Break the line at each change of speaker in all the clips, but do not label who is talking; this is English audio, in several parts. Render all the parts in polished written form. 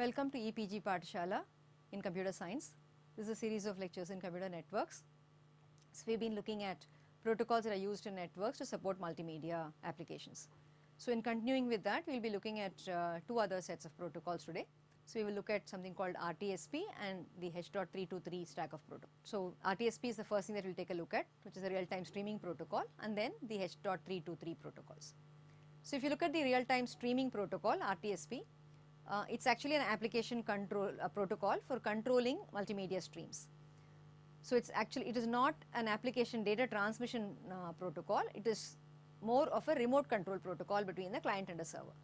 Welcome to EPG Pathshala in Computer Science. This is a series of lectures in computer networks. So, we have been looking at protocols that are used in networks to support multimedia applications. So, in continuing with that, we will be looking at two other sets of protocols today. So, we will look at something called RTSP and the H.323 stack of protocol. So, RTSP is the first thing that we will take a look at, which is a real-time streaming protocol, and then the H.323 protocols. So, if you look at the real-time streaming protocol RTSP, it's actually an application control protocol for controlling multimedia streams. So, it is not an application data transmission protocol, it is more of a remote control protocol between the client and a server.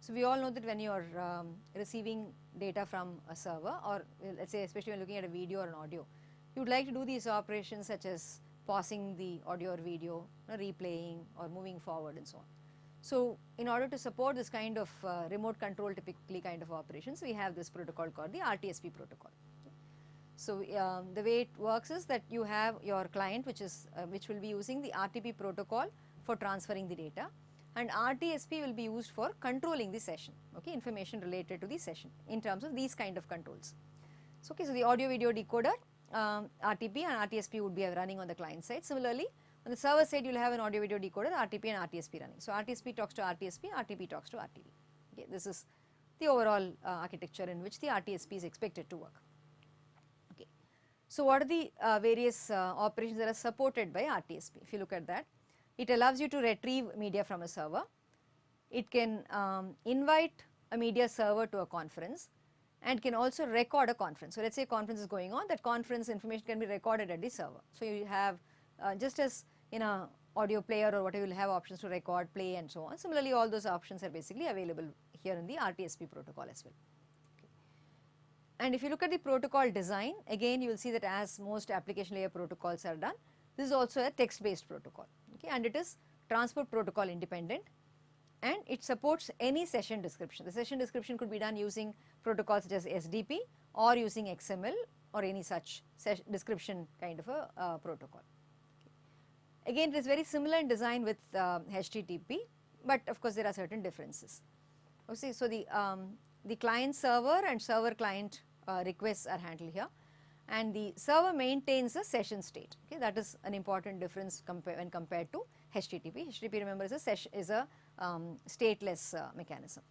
So, we all know that when you are receiving data from a server, or let us say especially when looking at a video or an audio, you would like to do these operations such as pausing the audio or video, replaying or moving forward and so on. So, in order to support this kind of remote control typically kind of operations, we have this protocol called the RTSP protocol. So, the way it works is that you have your client which will be using the RTP protocol for transferring the data, and RTSP will be used for controlling the session, okay, information related to the session in terms of these kind of controls. So, okay, so the audio video decoder RTP and RTSP would be running on the client side. Similarly, on the server side you will have an audio video decoder RTP and RTSP running. So, RTSP talks to RTSP, RTP talks to RTP. Okay, this is the overall architecture in which the RTSP is expected to work. Okay. So, what are the various operations that are supported by RTSP? If you look at that, it allows you to retrieve media from a server. It can invite a media server to a conference and can also record a conference. So, let us say a conference is going on, that conference information can be recorded at the server. So, you have just as in a audio player or whatever, you will have options to record, play and so on. Similarly, all those options are basically available here in the RTSP protocol as well. Okay. And if you look at the protocol design, again you will see that as most application layer protocols are done, this is also a text based protocol, okay, and it is transport protocol independent, and it supports any session description. The session description could be done using protocols such as SDP or using XML or any such description kind of a protocol. Again, it is very similar in design with HTTP, but of course there are certain differences. Okay, so the client server and server client requests are handled here, and the server maintains a session state. Okay, that is an important difference when compared to HTTP. HTTP, remember, is a stateless mechanism,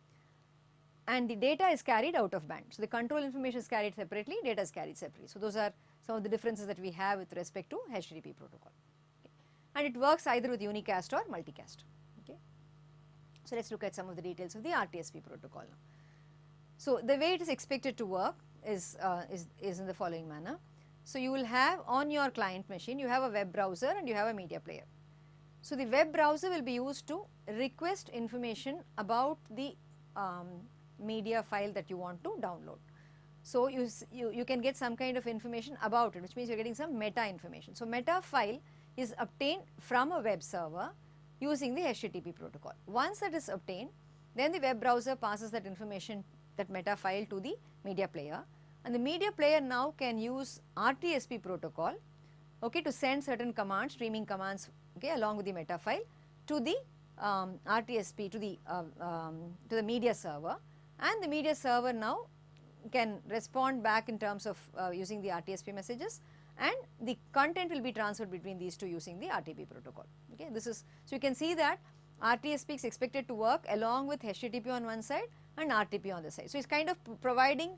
and the data is carried out of band. So, the control information is carried separately, data is carried separately. So, those are some of the differences that we have with respect to HTTP protocol. And it works either with unicast or multicast. Okay. So, let us look at some of the details of the RTSP protocol now. So, the way it is expected to work is in the following manner. So, you will have on your client machine, you have a web browser and you have a media player. So, the web browser will be used to request information about the media file that you want to download. So, you can get some kind of information about it, which means you are getting some meta information. So, meta file is obtained from a web server using the HTTP protocol. Once that is obtained, then the web browser passes that information, that meta file, to the media player, and the media player now can use RTSP protocol, okay, to send certain commands, streaming commands, okay, along with the meta file to the RTSP, to the media server, and the media server now can respond back in terms of using the RTSP messages, and the content will be transferred between these two using the RTP protocol. Okay, this is, so you can see that RTSP is expected to work along with HTTP on one side and RTP on the side. So, it is kind of providing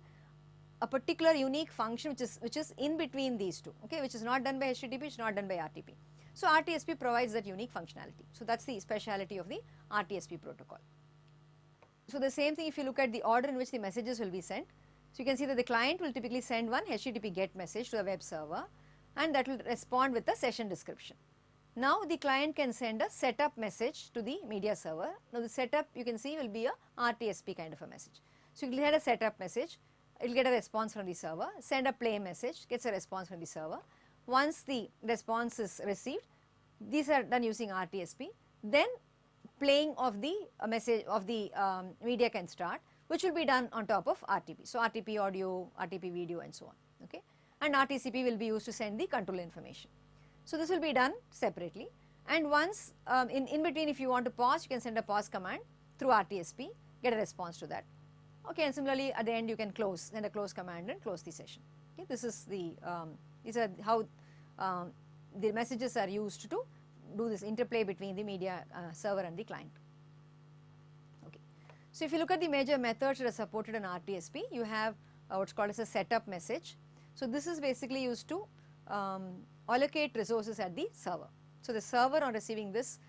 a particular unique function which is in between these two, okay, which is not done by HTTP, which is not done by RTP. So, RTSP provides that unique functionality. So, that is the speciality of the RTSP protocol. So, the same thing if you look at the order in which the messages will be sent. So, you can see that the client will typically send one HTTP GET message to the web server, and that will respond with the session description. Now, the client can send a setup message to the media server. Now, the setup you can see will be a RTSP kind of a message. So, you will get a setup message, it will get a response from the server, send a play message, gets a response from the server. Once the response is received, these are done using RTSP, then playing of the message of the media can start, which will be done on top of RTP. So, RTP audio, RTP video and so on, okay, and RTCP will be used to send the control information. So, this will be done separately, and once in between, if you want to pause, you can send a pause command through RTSP, get a response to that, Okay, and similarly at the end you can close, send a close command and close the session. Okay, this is the these are how the messages are used to do this interplay between the media server and the client. Okay, so if you look at the major methods that are supported in RTSP, you have what's called as a setup message. So this is basically used to allocate resources at the server. So the server on receiving this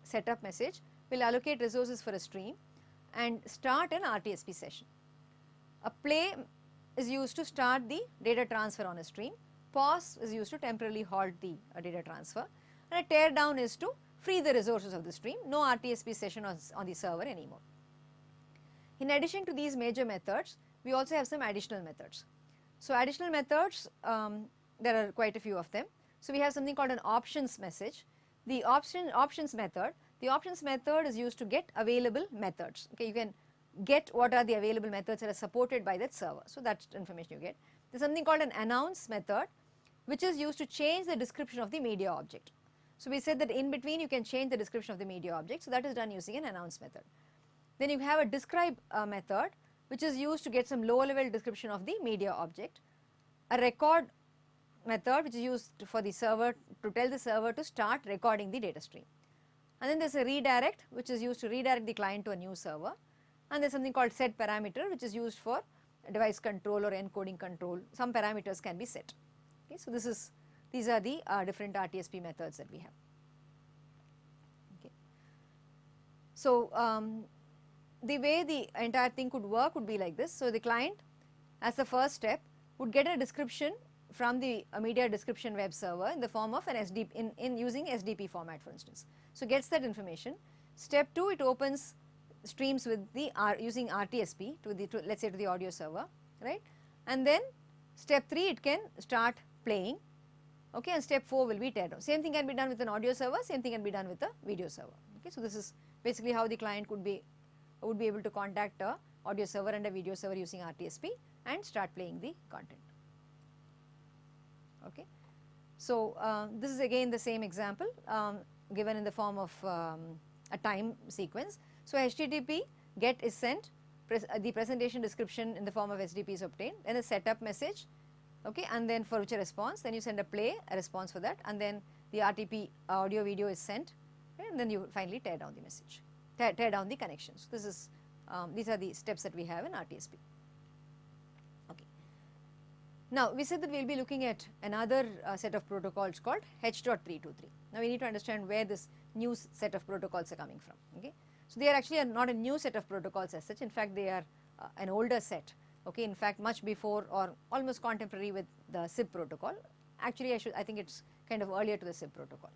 setup message will allocate resources for a stream and start an RTSP session. A play is used to start the data transfer on a stream, pause is used to temporarily halt the data transfer, and a tear down is to free the resources of the stream, no RTSP session on the server anymore. In addition to these major methods, we also have some additional methods. So additional methods, there are quite a few of them. So we have something called an options message. The options method is used to get available methods. Okay, you can get what are the available methods that are supported by that server. So that's information you get. There is something called an announce method, which is used to change the description of the media object. So we said that in between you can change the description of the media object. So that is done using an announce method. Then you have a describe method, which is used to get some low level description of the media object. A record method, which is used for the server to tell the server to start recording the data stream. And then there is a redirect, which is used to redirect the client to a new server. And there is something called set parameter, which is used for device control or encoding control. Some parameters can be set. Okay, so these are the different RTSP methods that we have. Okay. So the way the entire thing could work would be like this. So the client, as the first step, would get a description from the media description web server in the form of an SDP in using SDP format, for instance. So gets that information. Step 2, it opens streams with the using RTSP to let's say to the audio server, right? And then step 3, it can start playing. Okay, and step 4 will be tear down. Same thing can be done with an audio server, same thing can be done with a video server. Okay, so this is basically how the client would be able to contact a audio server and a video server using RTSP and start playing the content. Okay, so this is again the same example given in the form of a time sequence. So HTTP get is sent, the presentation description in the form of SDP is obtained, then a setup message, okay, and then for which a response, then you send a play, a response for that, and then the RTP audio video is sent, okay, and then you finally tear down the message, tear down the connections. This is these are the steps that we have in RTSP. Okay. Now we said that we will be looking at another set of protocols called H.323. Now we need to understand where this new set of protocols are coming from. Okay. So they are actually not a new set of protocols as such. In fact, they are an older set. Okay, in fact, much before or almost contemporary with the SIP protocol. Actually, I think it's kind of earlier to the SIP protocol.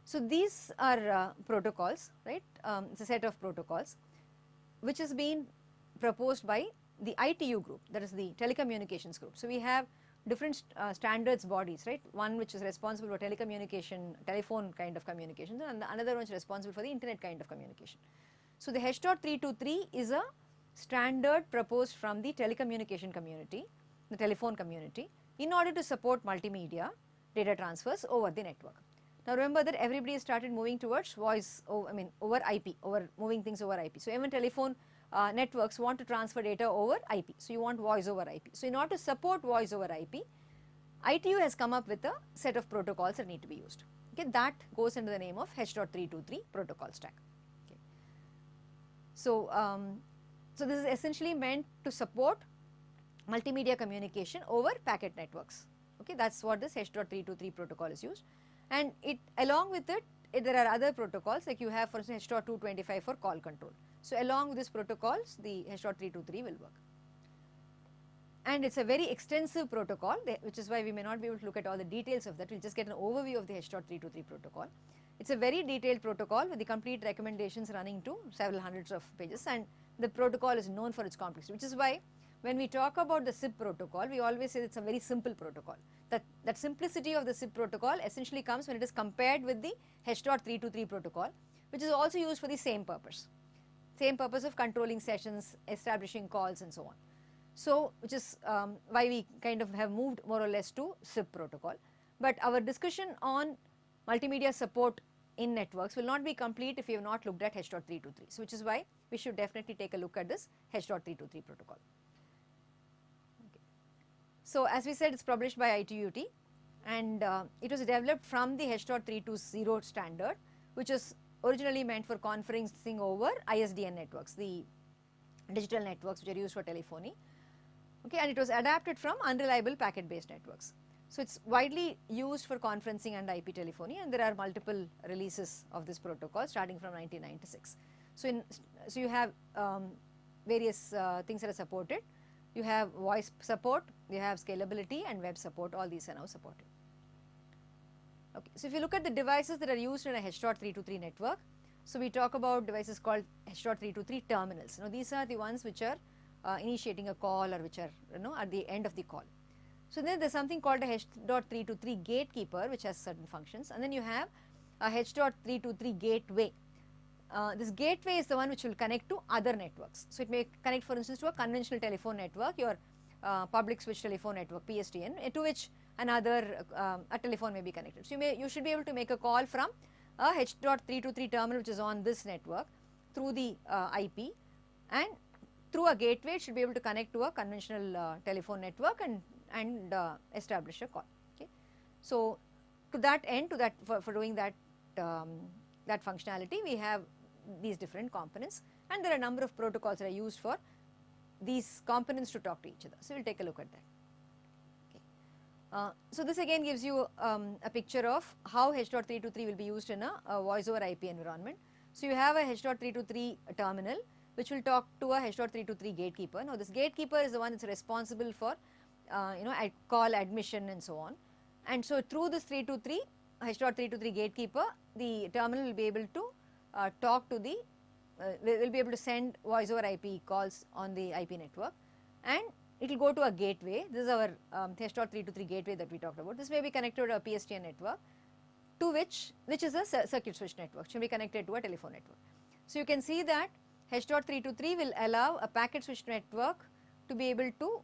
So these are protocols, right? It's a set of protocols which has been proposed by the ITU group, that is the telecommunications group. So we have different standards bodies, right? One which is responsible for telecommunication, telephone kind of communication, and another one is responsible for the internet kind of communication. So the H.323 is a standard proposed from the telecommunication community, the telephone community, in order to support multimedia data transfers over the network. Now remember that everybody started moving towards voice, over IP, over moving things over IP. So even telephone networks want to transfer data over IP. So you want voice over IP. So in order to support voice over IP, ITU has come up with a set of protocols that need to be used. Okay, that goes into the name of H.323 protocol stack. Okay. So, so this is essentially meant to support multimedia communication over packet networks. Okay, that's what this H.323 protocol is used. And along with it, there are other protocols like you have, for instance, H.225 for call control. So along with these protocols, the H.323 will work. And it's a very extensive protocol, which is why we may not be able to look at all the details of that. We'll just get an overview of the H.323 protocol. It's a very detailed protocol with the complete recommendations running to several hundreds of pages, and the protocol is known for its complexity, which is why when we talk about the SIP protocol, we always say it's a very simple protocol. That simplicity of the SIP protocol essentially comes when it is compared with the H.323 protocol, which is also used for the same purpose of controlling sessions, establishing calls and so on. So, which is why we kind of have moved more or less to SIP protocol. But our discussion on multimedia support in networks will not be complete if you have not looked at H.323. So which is why we should definitely take a look at this H.323 protocol. Okay. So as we said, it's published by ITUT, and it was developed from the H.320 standard, which is originally meant for conferencing over ISDN networks, the digital networks which are used for telephony. Okay, and it was adapted from unreliable packet based networks. So it's widely used for conferencing and IP telephony, and there are multiple releases of this protocol starting from 1996. So you have various things that are supported. You have voice support, you have scalability and web support, all these are now supported. Okay, so if you look at the devices that are used in a H.323 network, so we talk about devices called H.323 terminals. Now these are the ones which are initiating a call, or which are at the end of the call. So then there is something called a H.323 gatekeeper, which has certain functions, and then you have a H.323 gateway. This gateway is the one which will connect to other networks. So it may connect, for instance, to a conventional telephone network, your public switch telephone network, PSTN, to which another a telephone may be connected. So you should be able to make a call from a H.323 terminal which is on this network through the IP, and through a gateway it should be able to connect to a conventional telephone network and establish a call. Okay. So to that end, for doing that that functionality, we have these different components, and there are a number of protocols that are used for these components to talk to each other. So we'll take a look at that. Okay. So this again gives you a picture of how H.323 will be used in a voice over IP environment. So you have a H.323 terminal which will talk to a H.323 gatekeeper. Now this gatekeeper is the one that's responsible for call admission and so on. And so through this H.323 gatekeeper, the terminal will be able to talk to the will be able to send voice over IP calls on the IP network, and it will go to a gateway. This is our H.323 gateway that we talked about. This may be connected to a PSTN network, to which is a circuit switch network, should be connected to a telephone network. So you can see that H.323 will allow a packet switch network to be able to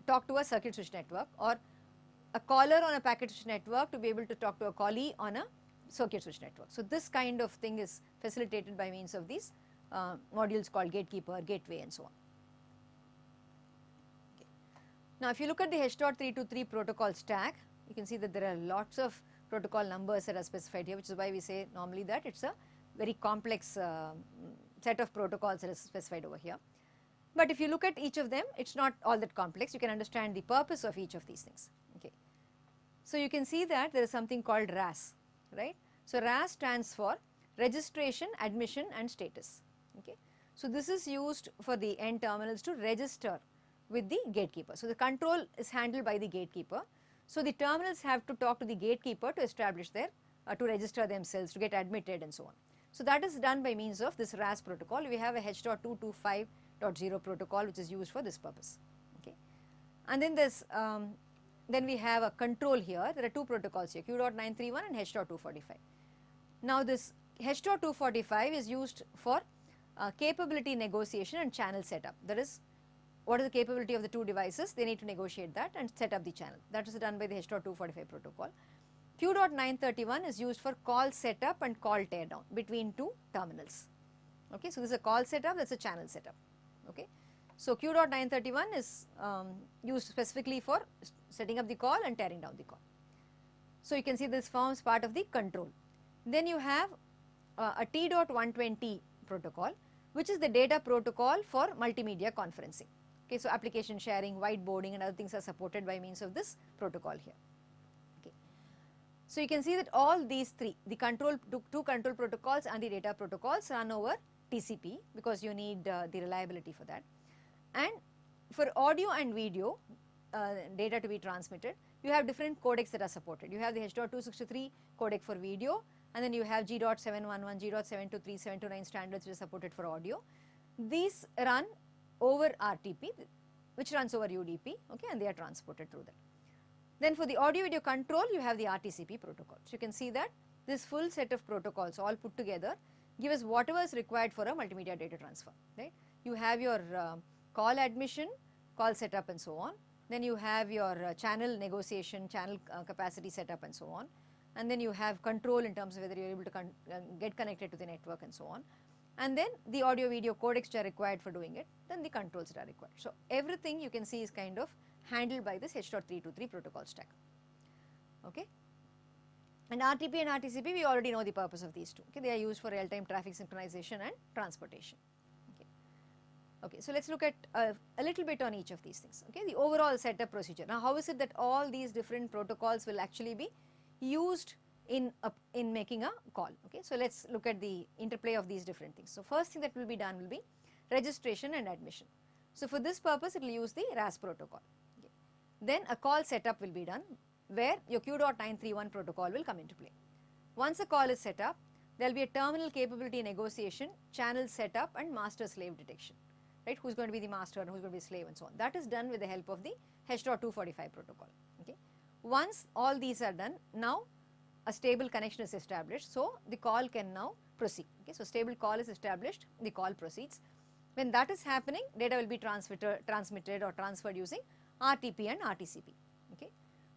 talk to a circuit switch network, or a caller on a packet switch network to be able to talk to a callee on a circuit switch network. So this kind of thing is facilitated by means of these modules called gatekeeper, gateway and so on. Okay. Now if you look at the H.323 protocol stack, you can see that there are lots of protocol numbers that are specified here, which is why we say normally that it's a very complex set of protocols that is specified over here. But if you look at each of them, it's not all that complex. You can understand the purpose of each of these things. Okay. So you can see that there is something called RAS, right? So RAS stands for registration, admission and status. Okay. So this is used for the end terminals to register with the gatekeeper. So the control is handled by the gatekeeper. So the terminals have to talk to the gatekeeper to establish their, to register themselves, to get admitted and so on. So that is done by means of this RAS protocol. We have a H.225.0 protocol which is used for this purpose. Okay. And then there's then we have a control here. There are two protocols here, Q.931 and H.245. Now this H.245 is used for capability negotiation and channel setup. That is, what is the capability of the two devices? They need to negotiate that and set up the channel. That is done by the H.245 protocol. Q.931 is used for call setup and call teardown between two terminals. Okay, so this is a call setup, that's a channel setup. Okay, so Q.931 is used specifically for setting up the call and tearing down the call. So you can see this forms part of the control. Then you have a T.120 protocol, which is the data protocol for multimedia conferencing. Okay, so application sharing, whiteboarding and other things are supported by means of this protocol here. Okay. So you can see that all these three, the two control protocols and the data protocols run over TCP, because you need the reliability for that. And for audio and video data to be transmitted, you have different codecs that are supported. You have the H.263 codec for video, and then you have G.711, G.723, 729 standards which are supported for audio. These run over RTP, which runs over UDP, okay, and they are transported through that. Then for the audio video control, you have the RTCP protocol. So you can see that this full set of protocols all put together give us whatever is required for a multimedia data transfer, right? You have your call admission, call setup and so on. Then you have your channel negotiation, channel capacity setup and so on. and then you have control in terms of whether you are able to get connected to the network and so on, and then the audio video codecs which are required for doing it, then the controls that are required. So everything you can see is kind of handled by this H.323 protocol stack. Okay. And RTP and RTCP, we already know the purpose of these two. Okay, they are used for real-time traffic synchronization and transportation. Okay, okay. So let's look at a little bit on each of these things. Okay, the overall setup procedure. Now, how is it that all these different protocols will actually be used in making a call? Okay, so let's look at the interplay of these different things. So first thing that will be done will be registration and admission. So for this purpose, it will use the RAS protocol. Okay. Then a call setup will be done, where your Q.931 protocol will come into play. Once a call is set up, there will be a terminal capability negotiation, channel setup and master slave detection, right? Who is going to be the master and who is going to be the slave and so on. That is done with the help of the H.245 protocol. Okay. Once all these are done, now a stable connection is established, so the call can now proceed. Okay. So stable call is established, the call proceeds. When that is happening, data will be transmitted or transferred using RTP and RTCP. Okay.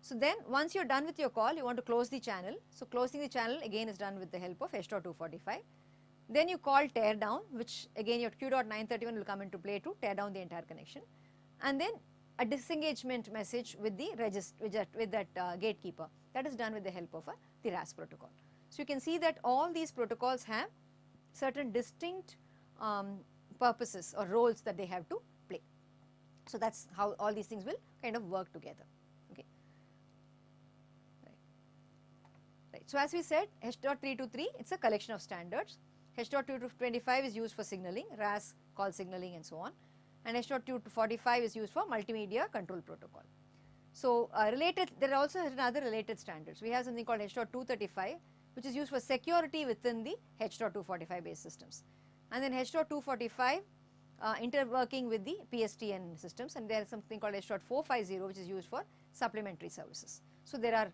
So then once you are done with your call, you want to close the channel. So closing the channel again is done with the help of H.245. Then you call tear down, which again your Q.931 will come into play to tear down the entire connection. And then a disengagement message with the gatekeeper, that is done with the help of the RAS protocol. So you can see that all these protocols have certain distinct purposes or roles that they have to play. So that's how all these things will kind of work together. Right. So as we said, H.323, it's a collection of standards. H.225 is used for signaling, RAS call signaling and so on, and H.245 is used for multimedia control protocol. So there are also other related standards. We have something called H.235, which is used for security within the H.245 based systems, and then H.245 interworking with the PSTN systems, and there is something called H.450, which is used for supplementary services. So there are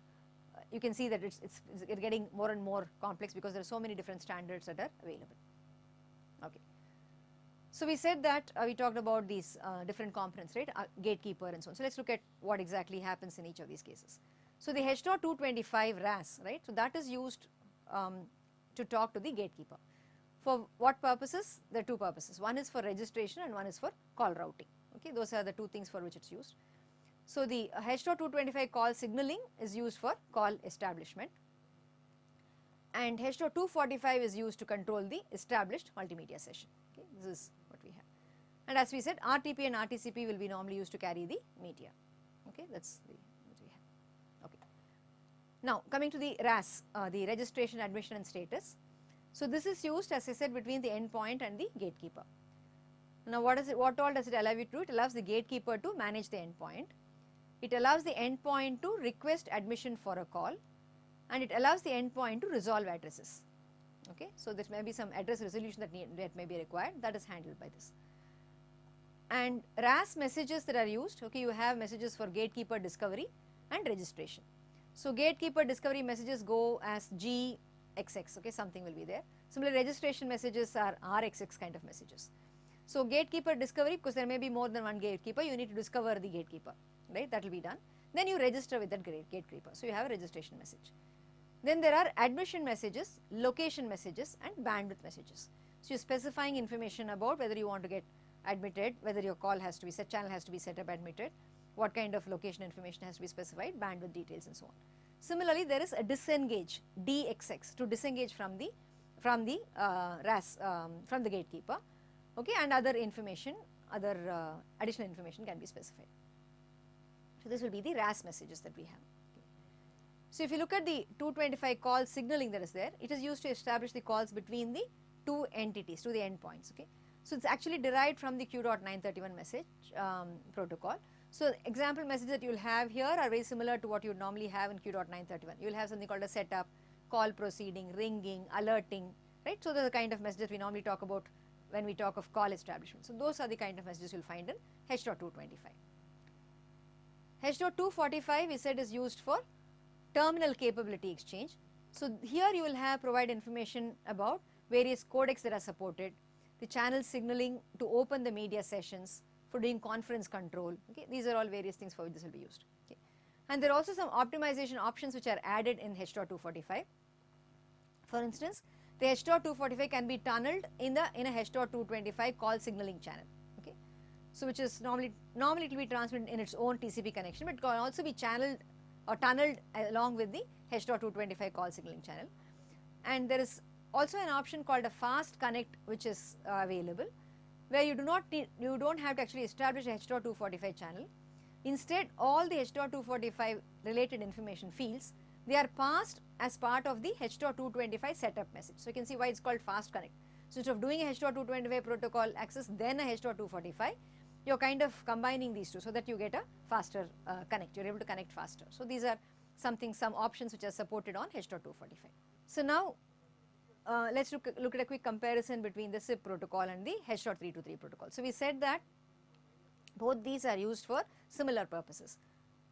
you can see that it's getting more and more complex because there are so many different standards that are available. Okay. So we said that we talked about these different components, right? Gatekeeper and so on. So let's look at what exactly happens in each of these cases. So the H.225 RAS, right? So that is used to talk to the gatekeeper. For what purposes? There are two purposes. One is for registration and one is for call routing. Okay, those are the two things for which it's used. So the H.225 call signaling is used for call establishment, and H.245 is used to control the established multimedia session. Okay, this is what we have. And as we said, RTP and RTCP will be normally used to carry the media. Okay, that's what we have. Okay. Now coming to the RAS, the registration, admission and status. So this is used, as I said, between the endpoint and the gatekeeper. Now what all does it allow you to do? It allows the gatekeeper to manage the endpoint. It allows the endpoint to request admission for a call, and it allows the endpoint to resolve addresses. Okay, so there may be some address resolution that may be required, that is handled by this. And RAS messages that are used, okay, you have messages for gatekeeper discovery and registration. So gatekeeper discovery messages go as GXX, okay, something will be there. Similarly, registration messages are RXX kind of messages. So gatekeeper discovery, because there may be more than one gatekeeper, you need to discover the gatekeeper. Right, that will be done. Then you register with that gatekeeper. So you have a registration message. Then there are admission messages, location messages and bandwidth messages. So you're specifying information about whether you want to get admitted, whether your call has to be set, channel has to be set up admitted, what kind of location information has to be specified, bandwidth details and so on. Similarly, there is a disengage, DXX, to disengage from the RAS, from the gatekeeper, okay, and other information, additional information can be specified. So this will be the RAS messages that we have. Okay. So if you look at the 225 call signaling that is there, it is used to establish the calls between the two entities, to the endpoints. Okay. So it's actually derived from the Q.931 message protocol. So example messages that you will have here are very similar to what you would normally have in Q.931. You will have something called a setup, call proceeding, ringing, alerting, right? So those are the kind of messages we normally talk about when we talk of call establishment. So those are the kind of messages you will find in H.225. H.245 we said is used for terminal capability exchange. So here you will have provide information about various codecs that are supported, the channel signaling to open the media sessions, for doing conference control. Okay, these are all various things for which this will be used. Okay. And there are also some optimization options which are added in H.245. For instance, the H.245 can be tunneled in a H.225 call signaling channel. Okay, so which is normally it will be transmitted in its own TCP connection, but it can also be channeled or tunneled along with the H.225 call signaling channel. And there is also an option called a fast connect which is available, where you don't have to actually establish a H.245 channel. Instead, all the H.245 related information fields, they are passed as part of the H.225 setup message. So you can see why it's called fast connect. So instead of doing a H.225 protocol access then a H.245, you're kind of combining these two so that you get a faster connect, you're able to connect faster. So these are some options which are supported on H.245. So now let's look at a quick comparison between the SIP protocol and the H.323 protocol. So we said that both these are used for similar purposes,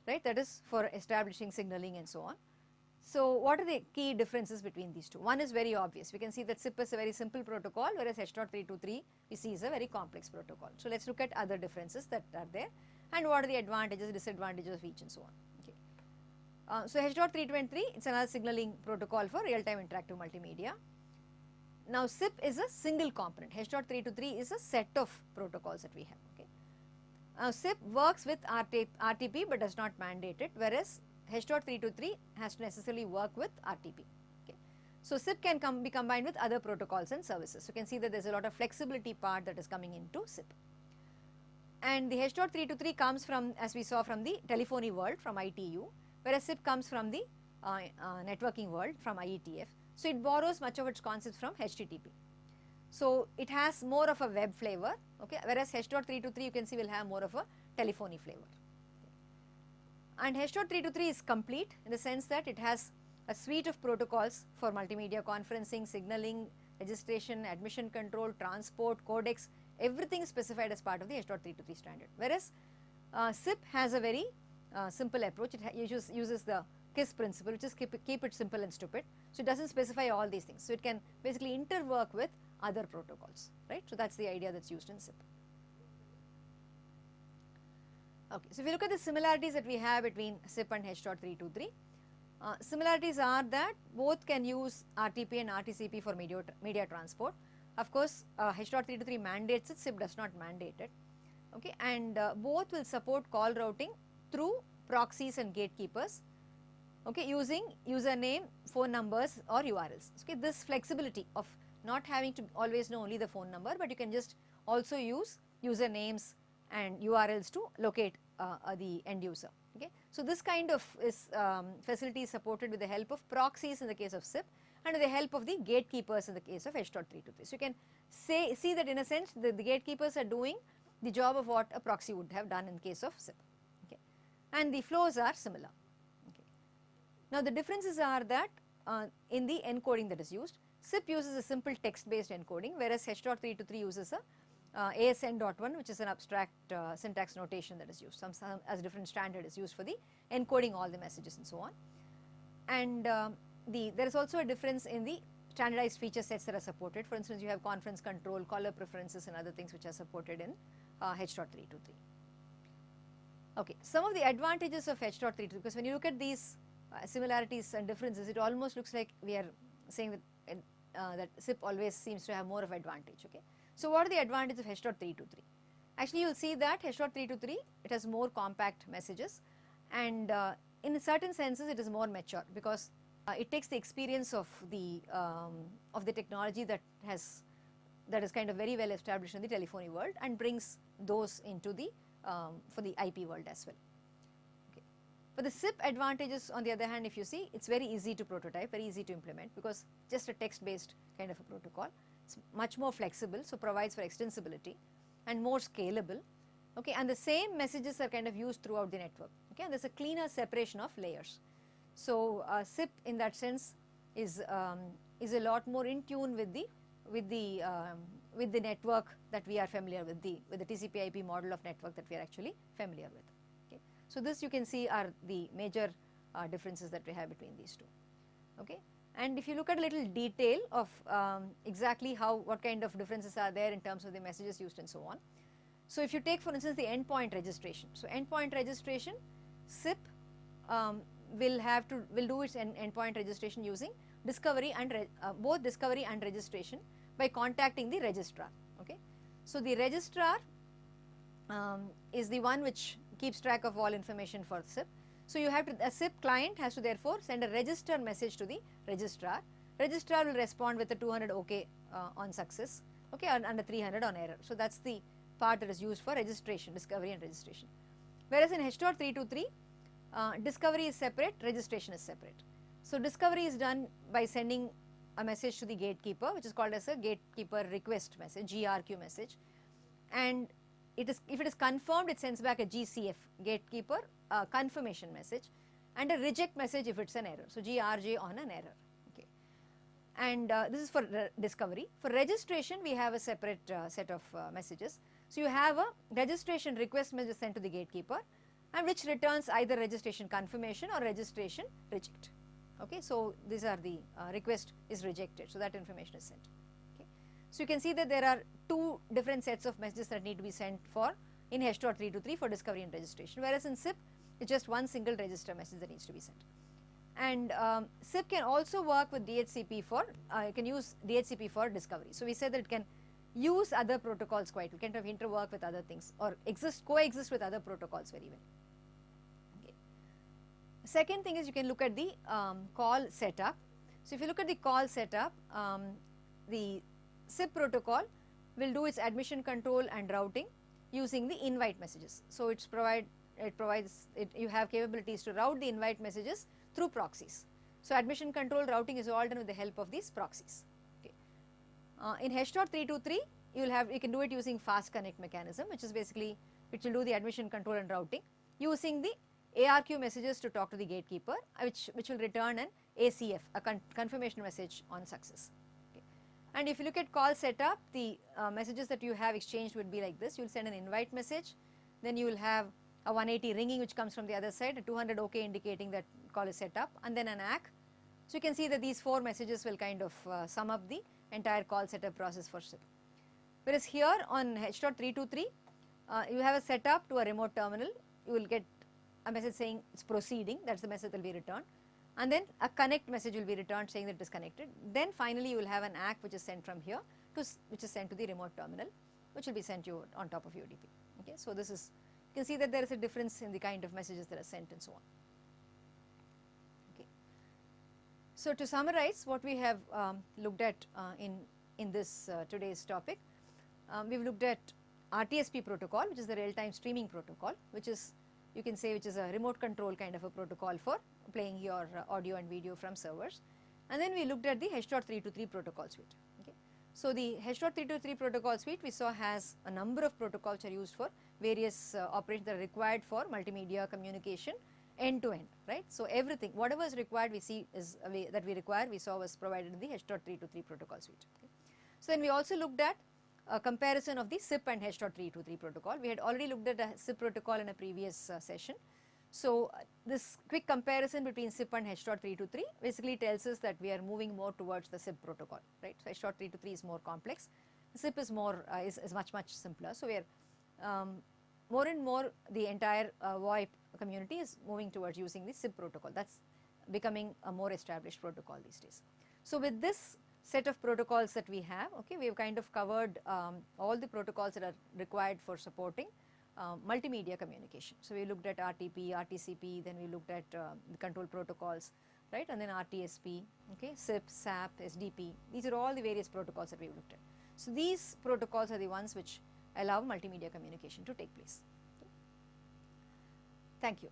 right, that is for establishing signaling and so on. So what are the key differences between these two? One is very obvious. We can see that SIP is a very simple protocol, whereas H.323 we see is a very complex protocol. So let's look at other differences that are there and what are the advantages, disadvantages of each and so on. Okay. So H.323, it's another signaling protocol for real-time interactive multimedia. Now SIP is a single component. H.323 is a set of protocols that we have. Okay. SIP works with RTP but does not mandate it, whereas H.323 has to necessarily work with RTP. Okay. So SIP can be combined with other protocols and services. So you can see that there is a lot of flexibility part that is coming into SIP. And the H.323 comes from, as we saw, from the telephony world, from ITU, whereas SIP comes from the networking world, from IETF. So it borrows much of its concepts from HTTP. So it has more of a web flavor, okay, whereas H.323 you can see will have more of a telephony flavor. And H.323 is complete in the sense that it has a suite of protocols for multimedia conferencing, signaling, registration, admission control, transport, codecs, everything is specified as part of the H.323 standard. Whereas SIP has a very simple approach. It uses the KISS principle, which is keep it simple and stupid. So it doesn't specify all these things. So it can basically interwork with other protocols, right? So that's the idea that's used in SIP. Okay, so if you look at the similarities that we have between SIP and H.323, similarities are that both can use RTP and RTCP for media transport. Of course, H.323 mandates it, SIP does not mandate it. Okay, and both will support call routing through proxies and gatekeepers, okay, using username, phone numbers or URLs. Okay, this flexibility of not having to always know only the phone number, but you can just also use usernames and URLs to locate the end user. Okay. So this kind of facility is supported with the help of proxies in the case of SIP and with the help of the gatekeepers in the case of H.323. So you can see that in a sense the gatekeepers are doing the job of what a proxy would have done in case of SIP. Okay. And the flows are similar. Okay. Now the differences are that in the encoding that is used, SIP uses a simple text based encoding, whereas H.323 uses a ASN.1, which is an abstract syntax notation that is used. As a different standard is used for the encoding all the messages and so on. And there is also a difference in the standardized feature sets that are supported. For instance, you have conference control, caller preferences and other things which are supported in H.323. Okay, some of the advantages of H.323, because when you look at these similarities and differences, it almost looks like we are saying that, that SIP always seems to have more of advantage. Okay. So what are the advantages of H.323? Actually, you will see that H.323, it has more compact messages, and in certain senses it is more mature because it takes the experience of the technology that is kind of very well established in the telephony world and brings those into the for the IP world as well. Okay. For the SIP advantages, on the other hand, if you see, it's very easy to prototype, very easy to implement because just a text based kind of a protocol. It's much more flexible, so provides for extensibility and more scalable. Okay, and the same messages are kind of used throughout the network. Okay, and there's a cleaner separation of layers. So SIP in that sense is a lot more in tune with the network that we are familiar with the TCP/IP model of network that we are actually familiar with. Okay, so this you can see are the major differences that we have between these two. Okay. And if you look at a little detail of exactly what kind of differences are there in terms of the messages used and so on. So if you take for instance the endpoint registration. So endpoint registration, SIP will do its endpoint registration using discovery and both discovery and registration by contacting the registrar. Okay. So the registrar is the one which keeps track of all information for SIP. So you have to, a SIP client has to therefore send a register message to the registrar. Registrar will respond with a 200 OK on success, okay, and a 300 on error. So that's the part that is used for registration, discovery and registration. Whereas in H.323, discovery is separate, registration is separate. So discovery is done by sending a message to the gatekeeper, which is called as a gatekeeper request message, GRQ message, and it is, if it is confirmed, it sends back a GCF, gatekeeper confirmation message, and a reject message if it's an error. So GRJ on an error. Okay, and this is for discovery. For registration, we have a separate set of messages. So you have a registration request message sent to the gatekeeper, and which returns either registration confirmation or registration reject. Okay, so these are the request is rejected, so that information is sent. Okay, so you can see that there are two different sets of messages that need to be sent for in H.323 for discovery and registration, whereas in SIP it's just one single register message that needs to be sent. And SIP can also work with DHCP for you can use DHCP for discovery. So we said that it can use other protocols quite well, can interwork with other things or coexist with other protocols very well. Okay. Second thing is you can look at the call setup. So if you look at the call setup, the SIP protocol will do its admission control and routing using the invite messages. So you have capabilities to route the invite messages through proxies. So admission control routing is all done with the help of these proxies. In H.323, you can do it using fast connect mechanism, which will do the admission control and routing using the ARQ messages to talk to the gatekeeper, which will return an ACF, a confirmation message on success. Okay. And if you look at call setup, the messages that you have exchanged would be like this. You will send an invite message, then you will have a 180 ringing which comes from the other side, a 200 OK indicating that call is set up, and then an ACK. So you can see that these four messages will kind of sum up the entire call setup process for SIP. Whereas here on H.323, you have a setup to a remote terminal. You will get a message saying it's proceeding, that's the message that will be returned, and then a connect message will be returned saying that it is connected. Then finally you will have an ACK which is sent from here which is sent to the remote terminal, which will be sent to you on top of UDP. Okay, so this is, you can see that there is a difference in the kind of messages that are sent and so on. So to summarize what we have looked at in this today's topic, we've looked at RTSP protocol, which is the real-time streaming protocol, which is, you can say, which is a remote control kind of a protocol for playing your audio and video from servers. And then we looked at the H.323 protocol suite. Okay. So the H.323 protocol suite we saw has a number of protocols are used for various operations that are required for multimedia communication end to end, right. So everything, whatever is required we see is that we require, we saw was provided in the H.323 protocol suite. Okay. So then we also looked at a comparison of the SIP and H.323 protocol. We had already looked at a SIP protocol in a previous session. So this quick comparison between SIP and H.323 basically tells us that we are moving more towards the SIP protocol, right. So H.323 is more complex, SIP is more is much simpler. So we are more and more the entire VoIP community is moving towards using the SIP protocol. That's becoming a more established protocol these days. So with this set of protocols that we have, okay, we have kind of covered all the protocols that are required for supporting multimedia communication. So we looked at RTP, RTCP, then we looked at the control protocols, right, and then RTSP, okay, SIP, SAP, SDP. These are all the various protocols that we looked at. So these protocols are the ones which allow multimedia communication to take place. Okay. Thank you.